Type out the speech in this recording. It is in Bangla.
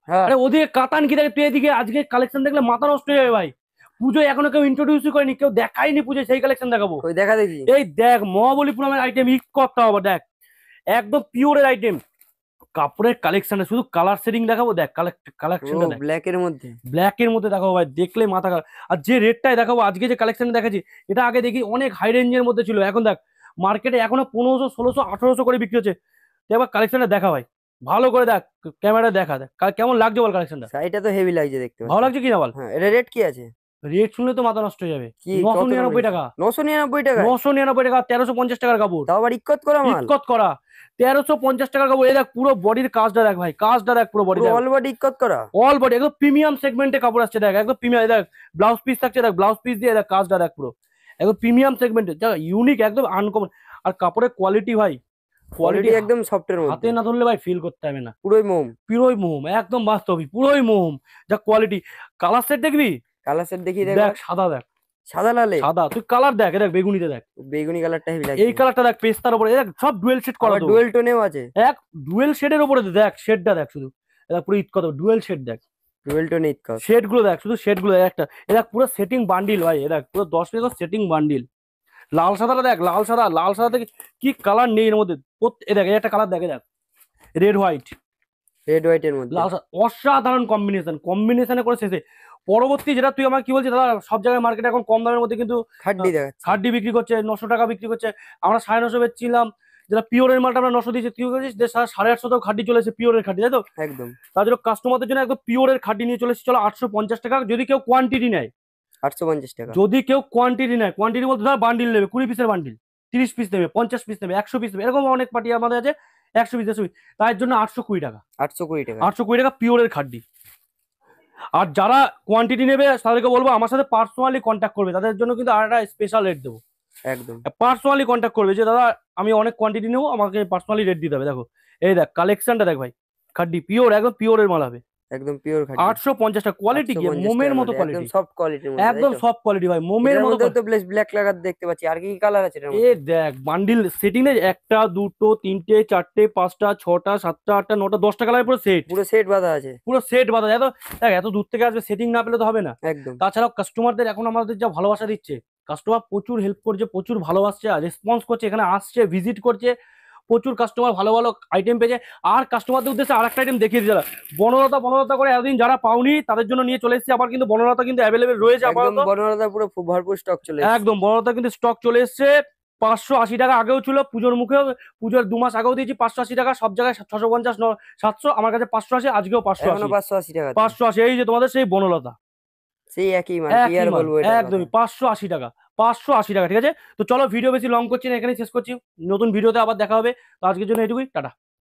হ্যাঁ আরে ওদিকে কাতান কি দেখে তুই এদিকে আজকে কালেকশন দেখলে মাথা নষ্ট হয়ে যাবে ভাই। পুজোয় এখনো কেউ ইন্ট্রোডিউসই করেনি, কেউ দেখায়নি পুজোয়, সেই কালেকশন দেখাবো। ওই দেখা দেখি। এই দেখ মহাবলীপুরমের আইটেম ইক করতে হবে দেখ, একদম পিওরের আইটেম। কাপড়ের কালেকশনে শুধু কালার সেটিং দেখাবো, দেখ ও কালেকশনটা দেখ। ব্ল্যাক এর মধ্যে। ব্ল্যাক এর মধ্যে দেখাবো ভাই, দেখলে মাথা খারাপ। আর যে রেটটাই দেখাবো আজকে, যে কালেকশনে দেখাচ্ছি, এটা আগে দেখি অনেক হাই রেঞ্জের মধ্যে ছিল, এখন দেখ মার্কেটে এখনো 1500 1600 1800 করে বিক্রি হচ্ছে। তুই একবার কালেকশনটা দেখা ভাই, ভালো করে দেখ, ক্যামেরা দেখা দেখ কেমন লাগছে বল কালেকশনটা। শাড়িটা তো হেভি লাগছে দেখতে ভালো পাচ্ছি। লাগছে কি না বল। হ্যাঁ এটা রেট কি আছে? রেট শুনলে তো মাথা নষ্ট হয়ে যাবে। কি নশো কত দাম নিরানব্বই রেখেছে? টাকা 999 টাকায়? 999 টাকা, 1350 টাকার কাপড়। তাও আবার ইক্কত করা মাল। ইক্কত করা 1350 টাকার কাপড়। এই দেখ পুরো বডির কাজটা দেখ ভাই, কাজটা দেখ, পুরো বডি পুরো দেখ, অল বডি ইক্কত করা। অল বডি একদম প্রিমিয়াম সেগমেন্টে কাপড় আসছে দেখ, একদম প্রিমিয়াম। দেখ ব্লাউজ পিস থাকছে, দেখ ব্লাউজ পিস দিয়ে দেখ কাজটা দেখ, পুরো একদম প্রিমিয়াম সেগমেন্টে, দেখ ইউনিক একদম আনকমন। আর কাপড়ের কোয়ালিটি ভাই, কোয়ালিটি কোয়ালিটি একদম সফটের হাতে মধ্যে। না ধরলে ভাই ফিল করতে হবে না। পুরোই মোম। পুরোই মোম, একদম বাস্তবিক পুরোই মোম। যা কোয়ালিটি। কালার সেট দেখবি, কালার সেট দেখি দেখ একবার। সাদা দেখ, সাদা লালে? সাদা তুই কালার দেখ, এ দেখ বেগুনিতে দেখ, বেগুনি কালারটা হেভি এই লাগছে। কালারটা দেখ পেস্তার উপরে, এ দেখ সব ডুয়েল শেড করা আবার তো, ডুয়েল টোনেও আছে। এক ডুয়েল শেডের উপরে দেখ, শেডটা দেখ শুধু, এ দেখ পুরো ইট কত ডুয়েল শেড দেখ, ডুয়েল টোনে ইক্কত। শেড গুলো দেখ, শুধু শেড গুলো দেখ একটা, এ দেখ পুরো সেটিং বান্ডিল ভাই, এ দেখ পুরো 10 পিস সেটিং বান্ডিল। লাল সাদাটা দেখ, লাল সাদা, লাল সাদা থেকে কি কালার নেই এর মধ্যে। এ দেখ এই একটা কালার দেখে দেখ, রেড হোয়াইট, রেড হোয়াইট এর মধ্যে। লাল সাদা, অসাধারণ কম্বিনেশন, কম্বিনেশনে করে শেষে। পরবর্তী যেটা তুই আমার কি বলছিস দাদা, সব জায়গায় মার্কেটে এখন কম দামের মধ্যে কিন্তু খাড্ডি দেখাচ্ছে। হাড্ডি বিক্রি করছে, 900 টাকা বিক্রি করছে। আমরা 950 বেচছিলাম, যেটা পিওরের মালটা আমরা 900 দিয়েছি, তুই বলছিস যে 850 খাড্ডি চলেছে, পিওরের খাড্ডি, তাই তো? একদম। তার জন্য কাস্টমারদের জন্য একদম পিওরের খাড্ডি নিয়ে চলেছি, চলো 850 টাকা যদি কেউ কোয়ান্টিটি নেয়। 850 টাকা। যদি কেউ কোয়ান্টিটি নেয়, কোয়ান্টিটি বলতে ধর বান্ডিল নেবে, 20 পিসের বান্ডিল, 30 পিস নেবে, 50 পিস নেবে, 100 পিস নেবে, এরকম অনেক পার্টি আমাদের আছে, 100 পিস 100 পিস, তার জন্য 820 টাকা। 820 টাকা। 820 টাকা পিওরের খাড্ডি। আর যারা কোয়ান্টিটি নেবে তাদেরকে বলবো আমার সাথে পার্সোনালি কন্ট্যাক্ট করবে, তাদের জন্য কিন্তু আর একটা স্পেশাল রেট দেবো। একদম। পার্সোনালি কন্ট্যাক্ট করবে যে দাদা আমি অনেক কোয়ান্টিটি নেবো, আমাকে পার্সোনালি রেট দিতে হবে। দেখো এই দেখ কালেকশনটা দেখ ভাই, খাড্ডি পিওর, একদম পিওরের মাল হবে। একদম পিওর খাড্ডি। 850 টাকা, কোয়ালিটি কি 850 মোমের টাকার মতো মধ্যে একদম কোয়ালিটি, সফট কোয়ালিটির মধ্যে, তাই একদম তো? সফট কোয়ালিটি ভাই, মোমের এটার মতো মধ্যে তো ব্ল্যাক লাগার দেখতে পাচ্ছি, আর কি কি কালার আছে এটার এ মধ্যে? দেখ বান্ডিল সেটিং এ একটা দুটো তিনটে চারটে পাঁচটা ছটা সাতটা আটটা নটা 10টা কালার পুরো সেট, পুরো সেট বাঁধা আছে। পুরো সেট বাঁধা যায়। দেখ এত দূর থেকে আসবে, সেটিং না পেলে তো হবে না। একদম। তাছাড়াও কাস্টমারদের এখন আমাদের যা ভালোবাসা দিচ্ছে, কাস্টমার প্রচুর হেল্প করছে, প্রচুর ভালোবাসছে, রেসপন্স করছে, এখানে আসছে, ভিজিট করছে, প্রচুর কাস্টমার ভালো ভালো আইটেম পেয়েছে। আর কাস্টমারদের উদ্দেশ্যে আর একটা আইটেম দেখিয়ে দিই, যারা বনলতা বনলতা করে এতদিন যারা পাওনি তাদের জন্য নিয়ে চলে এসেছে, আবার কিন্তু বনলতা কিন্তু অ্যাভেলেবেল রয়েছে একদম আপাতত। বর্ণনাটা পুরো ভরপুর স্টক চলে এসেছে। একদম বনলতা কিন্তু স্টক চলে এসেছে। 580 টাকা আগেও ছিল, পুজোর মুখেও, পুজোর 2 মাস আগেও দিয়েছি 580 টাকা, সব জায়গায় 650 700, আমার কাছে 580, আজকেও এখনো 580। 580 টাকা। 580, এই যে তোমাদের সেই বনলতা, সেই একই মাল, কি একই আর মাল, বলবো এটার কথা। একদমই 580 টাকা, 580 টাকা। ঠিক আছে, তো চলো ভিডিও বেশি লং করছি না, এখানে শেষ করছি। নতুন ভিডিওতে আবার দেখা হবে, তো আজকের জন্য এটুকুই, টাটা।